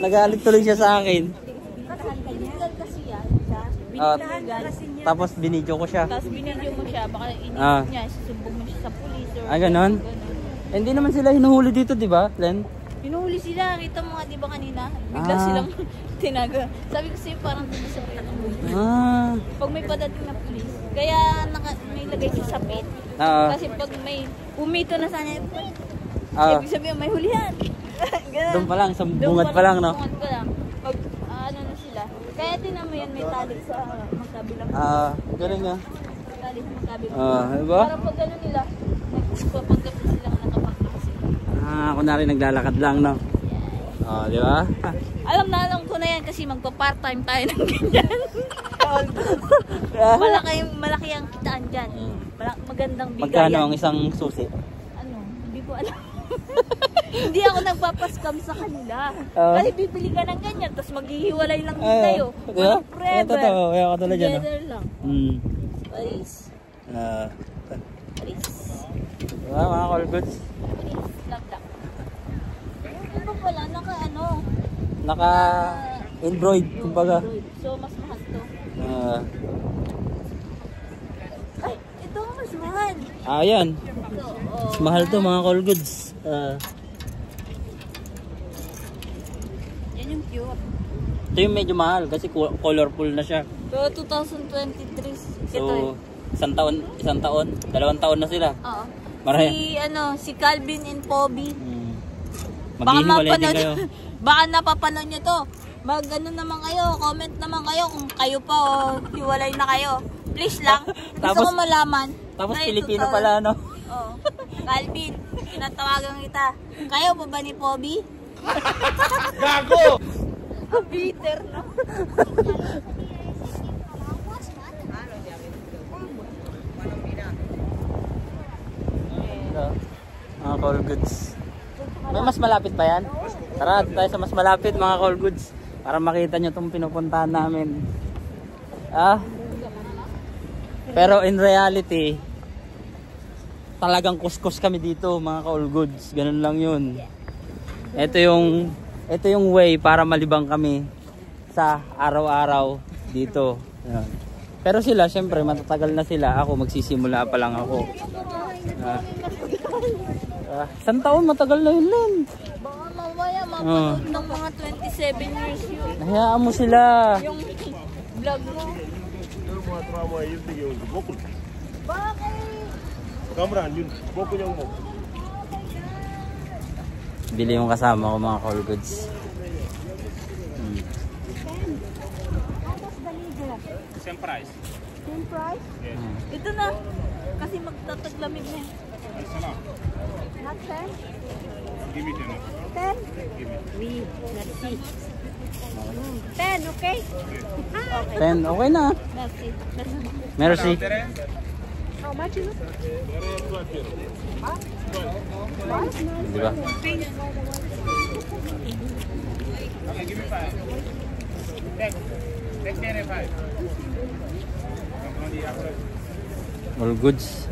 Nagalit tuloy siya sa akin. Illegal kasi yan. Tapos binidyo ko siya. Tapos binidyo mo siya, baka inisip niya, susumbong mo siya sa pulis or ganon? Hindi naman sila hinuhuli dito, di ba, Len? Hinuhuli sila, kita mo nga di ba kanina? Bigla silang tinaga. Sabi ko sa'yo parang dito sa pag may padating na pulis, kaya may lagay siya sa pit. Kasi pag may umito na sana, ibig sabihin may hulihan. Doon pa lang, sa bungad pa lang, no? Bungad pa lang. Pag ano na sila. Kaya tinan mo yan, may tali sa magkabilang. Galing nga. Tali sa magkabilang. Diba? Para pag ano nila, nagpapanggap na sila nakapagpag sila. Kunwari naglalakad lang, no? Di ba? Alam ko na yan kasi magpa-part-time tayo ng ganyan. Malaki ang kitaan dyan. Magandang bigayan. Magkano ang isang susi? Hindi ko alam. Hindi ako nagpapaskam sa kanila. Kasi bibili ka ng ganyan, tapos maghihiwalay lang din tayo. Walang forever. Totoo, kaya ka talaga dyan. Together lang. Paris. Paris. Diba, mga call goods? Paris. Lagdak. Ito pala, naka-embroid, kumbaga. So, mas mahal to. Ay, ito mas mahal. Yan. Mas mahal to, mga call goods. Yan yung cute. Ito yung medyo mahal kasi colorful na siya. So, 2023. So, isang taon, 2 taon na sila. Oo. Marami. Si Calvin and Poby. Maghihiwalay din kayo. Baka napapanood nyo to. Naman kayo, comment naman kayo kung kayo pa o hiwalay na kayo. Please lang. Gusto ko malaman. Tapos Pilipino pala, no? Oo. Calvin, tinatawagan kita. Kayo pa ba ni Poby? Gago! Bitter, no? Mga call goods. May mas malapit pa yan? Tara, tayo sa mas malapit, mga call goods. Para makita nyo itong pinupuntahan namin. Pero in reality, talagang kuskus kami dito, mga call goods. Ganun lang yun. Ito yung way para malibang kami sa araw-araw dito. Pero sila, syempre, matatagal na sila. Ako, magsisimula pa lang ako. Isang taon, matagal na yun lang. Baka mamaya mapanood ng mga 27 years yun. Hayaan mo sila. Yung vlog mo. Bakit? Bili yung kasama ko, mga call goods. Same price. Same price? Yes. Ito na. Kasi magtataglamig na. Not 10? Give me 10. 10? Oui, merci. 10, okay? 10, okay na. Merci. Merci. How much is it? Di ba? Okay, give me 5. Take me 5. All goods.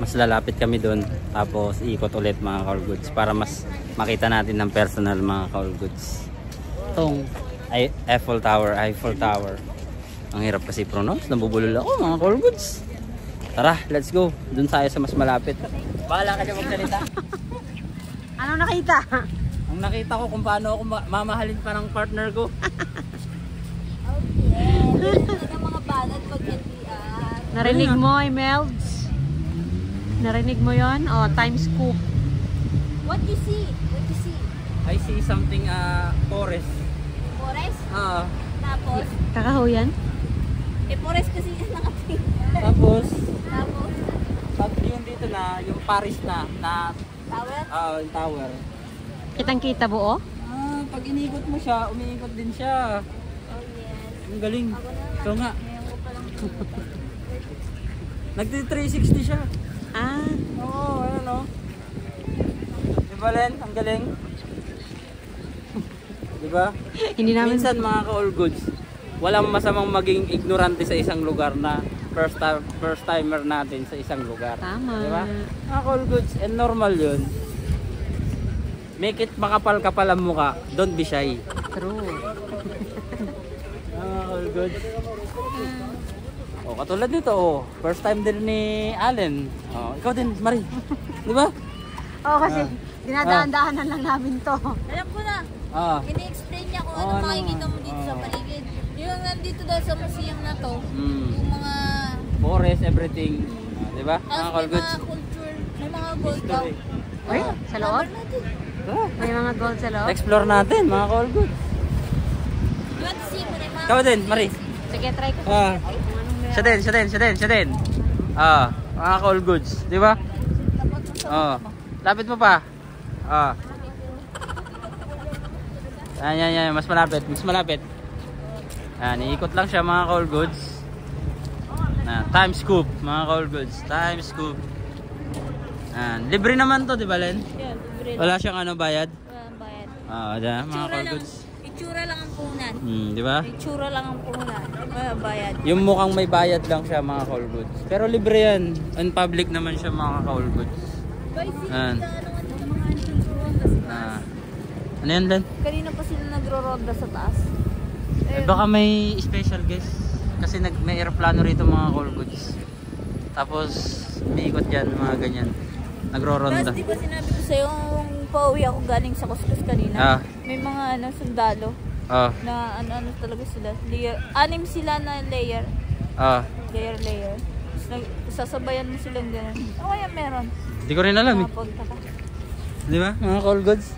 Mas lalapit kami doon. Tapos ikot ulit, mga call goods. Para mas makita natin ng personal, mga call goods. Itong Eiffel Tower. Ang hirap kasi pronounce. Nabubulol ako, mga call goods. Tara, let's go. Doon tayo sa mas malapit. Bahala ka dyan magsalita. Ano nakita? Ang nakita ko kung paano ako mamahalin pa ng partner ko. Okay. Ito mga banat pag NPR. Narinig mo, Imelds? Narinig mo yon? O, Times Scoop. What you see? What you see? I see something, forest. Forest? Tapos? Kakahuyan? Forest kasi yan nakating. Tapos, Tapos? pag yun dito na, yung Paris na Tower? yung tower. Kitang-kita buo? Pag inikot mo siya, umiikot din siya. Oh yes. Ang galing. Ako na Ito nga. ngayon ko palang Nagti-360 siya. Ah. Ayun o. Diba, Len? Ang galing. Diba? Hindi namin... Minsan, mga ka-all goods, walang masamang maging ignorante sa isang lugar na first timer natin sa isang lugar. Tama. Diba? Mga ka-all goods, and normal yun. make it makapal-kapal ang mukha. Don't be shy. True. All good. Oh, katulad nito, oh. First time din ni Allen. Oh, ikaw din, Marie. Di ba? Oo, kasi dinadaan-daanan lang namin to. Alam ko na. Ah. Ini-explain niya kung ano makikita mo dito sa paligid. Yung nandito daw sa museum na to, yung mga forest, everything. Di ba? Mga may Colgoods. mga culture, may mga gold daw. Uy, sa loob? May mga gold sa loob? Explore natin, mga Colgoods. You want to see mo na yung mga... Ikaw din, Marie. Sige, try ko. Ah. Siya din. Ah, mga Colgoods. Di ba? Oh. Lapit mo pa. Ah. Yan. Mas malapit. Iikot lang siya, mga Colgoods. Times Scoop, mga Colgoods. Times Scoop. Libre naman to, di ba, Len? Yeah, libre. Wala siyang bayad? Walang bayad. Mga Colgoods. Itsura lang ang puhunan. Di ba? Itsura lang ang puhunan. Walang bayad. Yung mukhang may bayad lang siya, mga Colgoods. Pero libre yan. In public naman siya, mga Colgoods. Ano yan, Len? Kanina pa sila nagro-ronda sa taas. Baka may special guest. Kasi may aeroplano rito, mga Colgoods. Tapos may ikot yan, mga ganyan. Nagro-ronda. Tapos di ba sinabi ko sa'yo yung pauwi ako galing sa Kuskus kanina? May mga sundalo. Na ano talaga sila. Layer. 6 sila na layer. Layer. Sasabayan mo silang gano'n. O kaya meron. Hindi ko rin alam eh. Di ba, mga Colgoods?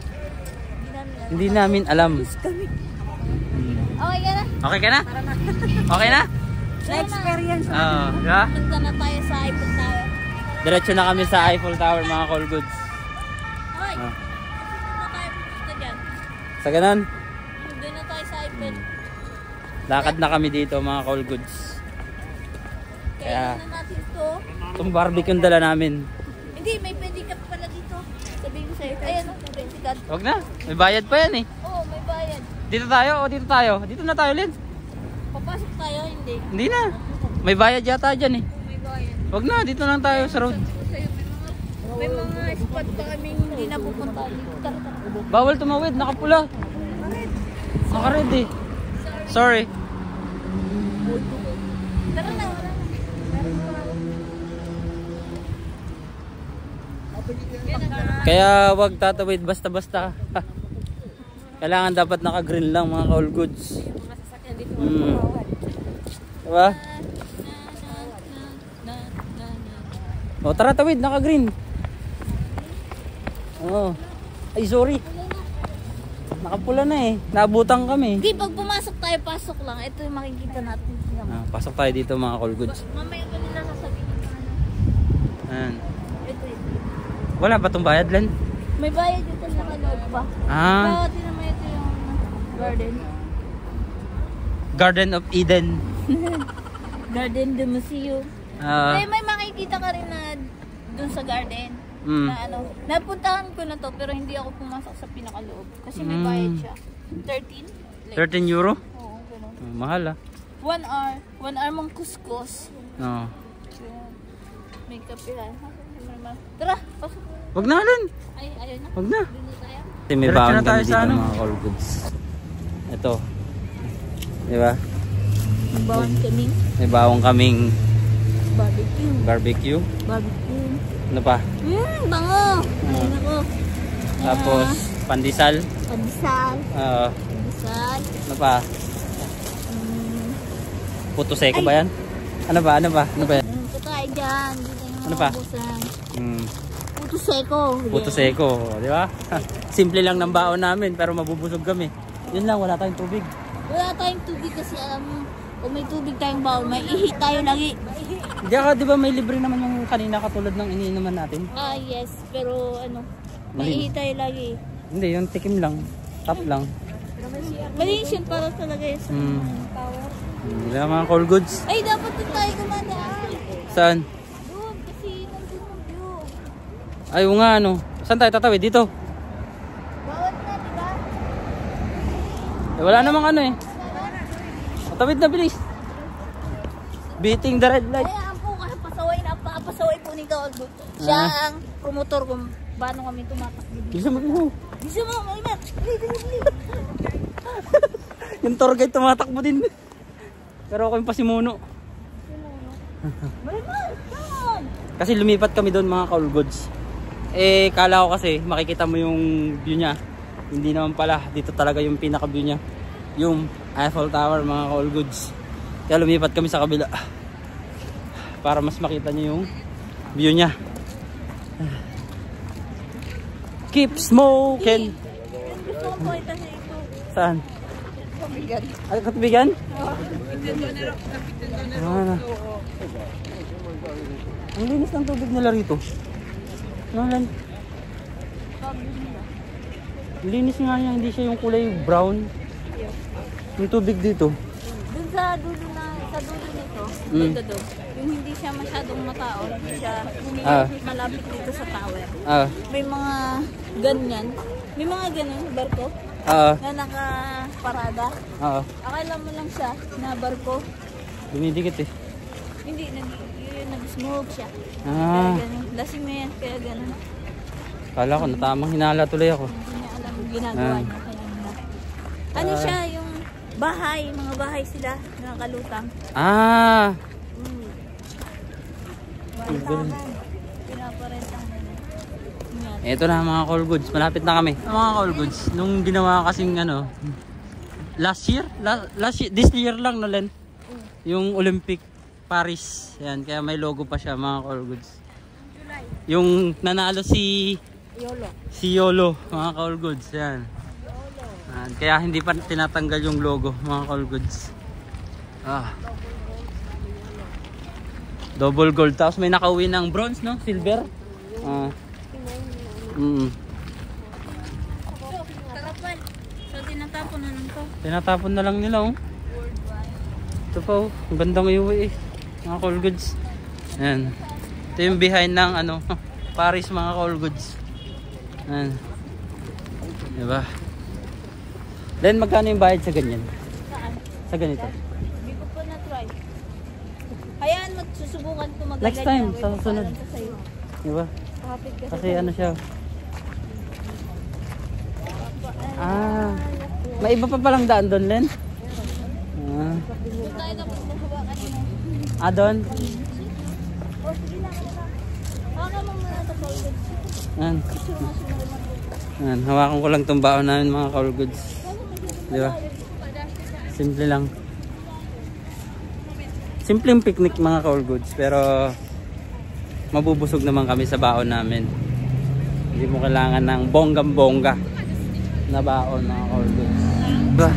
Hindi namin alam. Okay ka na? Okay ka na? Okay na? Na-experience Diba? Punta na tayo sa Eiffel Tower. Diretso na kami sa Eiffel Tower, mga Colgoods. Okay. Doon na tayo pupunta dyan. Sa ganon, Doon na tayo sa Eiffel. lakad na kami dito, mga Colgoods. Kaya na natin to. Itong barbecue yung dala namin. Hindi, may pedicab pala dito. Sabihin ko sa'yo. Ayan, pedicab. Huwag na, may bayad pa yan eh. Oo, may bayad. Dito tayo o dito tayo? Dito na tayo, Lin. Papasok tayo, hindi. Hindi na. May bayad yata dyan eh. May bayad. Huwag na, dito lang tayo sa road. May mga spot pa kami hindi napupunta dito. Tara. Bawal tumawid, nakapula. Naka-red eh. Sorry. Tara na. Kaya wag tatawid basta-basta. Kailangan dapat naka-green lang, mga Colgoods. Diba? O tara, tawid, naka-green. Ay, sorry. Nakapula na eh. Naabutan kami. Hindi, pag pumasok tayo, pasok lang. Ito yung makikita natin. Pasok tayo dito, mga Colgoods. Mamaya ko nila sasabihin. Ito. Wala ba itong bayad, Len? May bayad dito sa kaloob pa. Pero tinan mo ito yung garden. Garden of Eden. Garden de Museo. May makikita ka rin na dun sa garden. Na napuntahan ko na to pero hindi ako pumasok sa pinakaloob. Kasi may bayad siya. 13? 13 euro? Oo, gano'n. Mahal 1 hour. 1 hour mong kuskus. May kapihan. Tara, pasok. Wag na, Len. Ay, ayun na. Wag na. Doon na tayo. May bawang kami dito, mga Colgoods. Ito. Diba? May bawang kaming May bawang kaming barbecue. barbecue. Ano pa? Bango. Ayun ako. Tapos, pandesal. Pandesal. Pandesal. Ano pa? Puto seko ba yan? Ano ba? Ano ba yan? Ito tayo dyan. Dito yung Ano pa? Puto seko. Puto seko, di ba? Simple lang ng baon namin pero mabubusog kami. Yun lang, wala tayong tubig. Wala tayong tubig kasi alam mo, kung may tubig tayong baon, may ihi tayo lagi. Hindi ka, di ba may libre naman yung kanina katulad ng iniinuman natin? Yes, pero may ihi tayo lagi. Hindi, yung tikim lang. Tap lang. Malinis yun para talaga yun sa power. Hindi mga Colgoods. Ay, dapat doon tayo gumadaan. Saan? Doon, kasi nandun ang view. Ay, nga ano. Saan tayo tatawid? Dito? Bawat na, diba? Wala namang ano eh. Tawid na, bilis. Beating the red light. Kaya po, kasi pasaway po ni Kaoldo. Siya ang promotor kung paano kami tumatakbo. Bilisan mo. Bisa mo, Maynard. Dali. Yung tour guide tumatakbo din. Pero ako yung pasimuno. Maynard, come on. Kasi lumipat kami doon mga ka-all goods. Eh, kala ko kasi makikita mo yung view niya. Hindi naman pala. Dito talaga yung pinaka-view niya. Yung Eiffel Tower mga ka-all goods. Kaya lumipat kami sa kabila. Para mas makita niyo yung view niya. Keep smoking. Gusto ko po ito sa ito. Saan? Katubigan. Ay, katubigan? Ang linis ng tubig nila rito. Ang linis nga niya, hindi siya yung kulay brown. Yung tubig dito. Dun sa dulo nito, dito. Yung hindi siya masyadong matao, hindi siya malapit dito sa tower. May mga ganyan. May mga ganun, barko. Na nakaparada. Akala mo lang siya na barko. Dumidikit eh. Hindi, nag-smoke siya. Kaya ganun. Lasing na yan, kaya ganun. Kala ko, natamang hinala tuloy ako. Hindi niya alam yung ginagawa niya. Ano siya, yung bahay, mga bahay sila, nakakalutang. Pinaparentang na. Ito na mga call goods, malapit na kami. Mga call goods, nung ginawa kasing ano, last year, this year lang no Len? Yung Olympic Paris, yan, kaya may logo pa siya mga call goods. Yung nanalo si Yolo, mga call goods, yan. Kaya hindi pa tinatanggal yung logo mga call goods. Double gold, tapos may nakauwi ng bronze, no? Silver. Karapal. So tinatapon na lang to. Tinatapon na lang nila, oh. Ito pa, oh. Ang bandang iuwi eh. Mga call goods. Ayan. Ito yung behind ng ano, Paris mga call goods. Ayan. Diba? Then magkano yung bayad sa ganyan? Saan? Sa ganito? Hindi ko pa na-try. Hayaan mo, susubukan ko magaganyan. Next time, sa susunod. Diba? Kasi ano siya. May iba pa palang daan doon, Len? Doon tayo dapat mahawa kanina. Doon? O, sige lang. Haka mo muna ito, call goods. Ayan. Ayan, hawakan ko lang itong baon namin mga call goods. Diba? Simple lang. Simpleng picnic mga call goods, pero mabubusog naman kami sa baon namin. Hindi mo kailangan ng bonggam-bongga na baon mga call goods. Diba?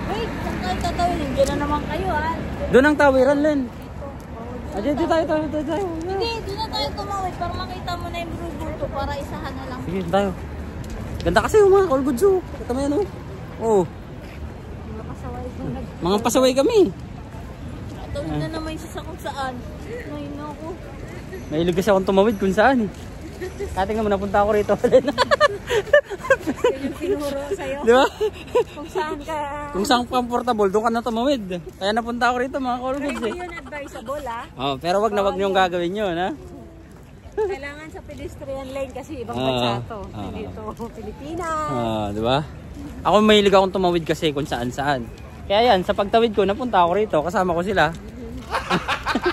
Wait, saan tayo tatawin? Diyan na naman kayo, ha? Doon ang tawiran, Len. Dito tayo. Hindi, doon na tayo tumawid para makita mo na yung bulto para isahan na lang. Sige, tayo. Ganda kasi yung mga call goods, oh. Kita mo yan, oh. Oh. Mga pasaway ko Mga pasaway kami. Tawid na naman isa sa kung saan. Ay, naku. Mahilig kasi akong tumawid kung saan, eh. Tingnan mo, napunta ako rito. Yun yung pinuro sa'yo. Di ba? Kung saan ka... Kung saan comfortable, doon ka na tumawid. Kaya napunta ako rito mga call goods, eh. Hindi yun advisable, ha? Pero wag niyong gagawin yun, ha? Kailangan sa pedestrian lane kasi ibang bansa to. Hindi to Pilipinas. Di ba? Ako mahilig akong tumawid kasi kung saan-saan. Kaya yan, sa pagtawid ko, napunta ako rito. Kasama ko sila.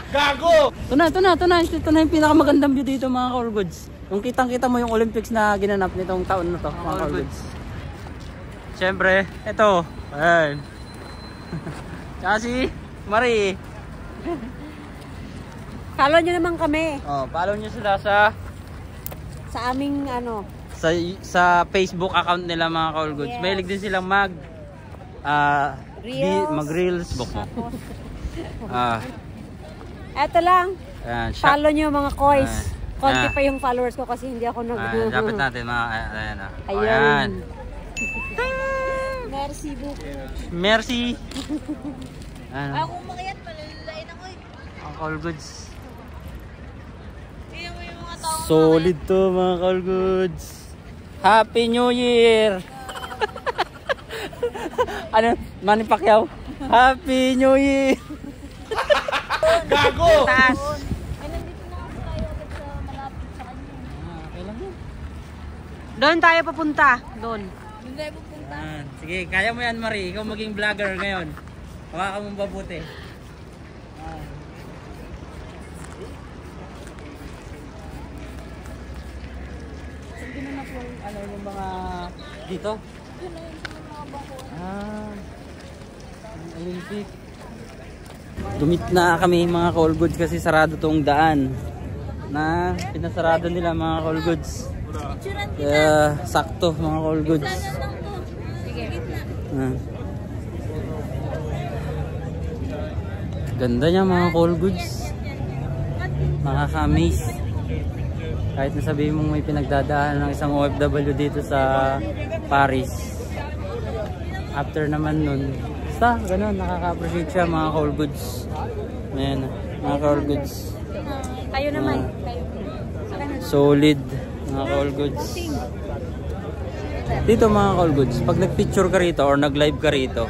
Gago! Ito na yung pinakamagandang view dito mga call goods. Yung kitang-kita mo yung Olympics na ginanap nitong taon na to mga call goods. Siyempre, ito. Ayan. Tsaka si Marie. Follow nyo naman kami Follow nyo sila sa aming ano. Sa Facebook account nila mga call goods. Yes. Mahilig din silang mag-reels. Book mo. Eto lang. Ayan, Follow nyo mga koys. Konti pa yung followers ko kasi hindi ako dapat natin mga ayan. Ayan. Merci beaucoup. Merci. Ako umakyat, malalain ako eh. Mga call goods. Tingnan mo yung mga tao. Solid to mga call goods. Happy New Year. Ano? Manny Pacquiao? Happy New Year. Gago! Taas. Ay, nandito na kasi tayo agad sa malapit sa kanya. Okay lang yun. Doon tayo papunta. Doon. Doon tayo pupunta. Sige, kaya mo yan, Marie. Ikaw maging vlogger ngayon. Hawakan mong mabuti. Ano yung mga dito? Yun na yun sa mga bangko. Olympic. Dumit na kami mga call goods kasi sarado tong daan. Na pinasarado nila mga call goods. Picturean kita. Kaya sakto mga call goods. Sana lang to. Sige. Gitna. Ganda niya mga call goods. Nakaka-amaze. Kahit nasabihin mong may pinagdadaan ng isang OFW dito sa Paris. After naman nun, basta ganun, nakaka-appreciate siya mga call goods. Ayan, mga call goods. Kayo naman. Kayo. Solid mga call goods. Dito mga call goods, pag nag-picture ka rito or nag-live ka rito,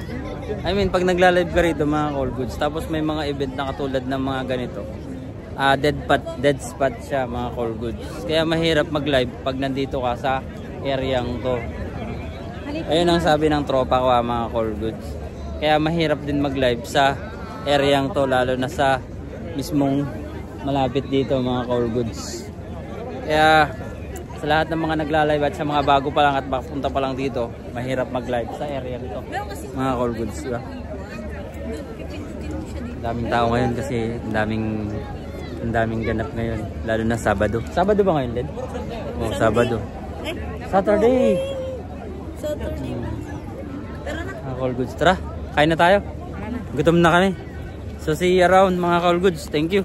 I mean pag nagla-live ka rito mga call goods, tapos may mga event na katulad ng mga ganito, dead spot siya mga call goods. Kaya mahirap mag-live pag nandito ka sa areang to. Ayun ang sabi ng tropa ko mga call goods. Kaya mahirap din mag-live sa areang to, lalo na sa mismong malapit dito mga call goods. Kaya sa lahat ng mga nagla-live at sa mga bago pa lang at papunta pa lang dito, mahirap mag-live sa area nito mga call goods, diba? Daming tao ngayon kasi ang daming ganap ngayon, lalo na Sabado. Sabado ba ngayon, Led? Oh, Sabado. Saturday. Saturday. Tara na. Mga call goods, tara. Kain na tayo. Gutom na kami. So see you around mga call goods. Thank you.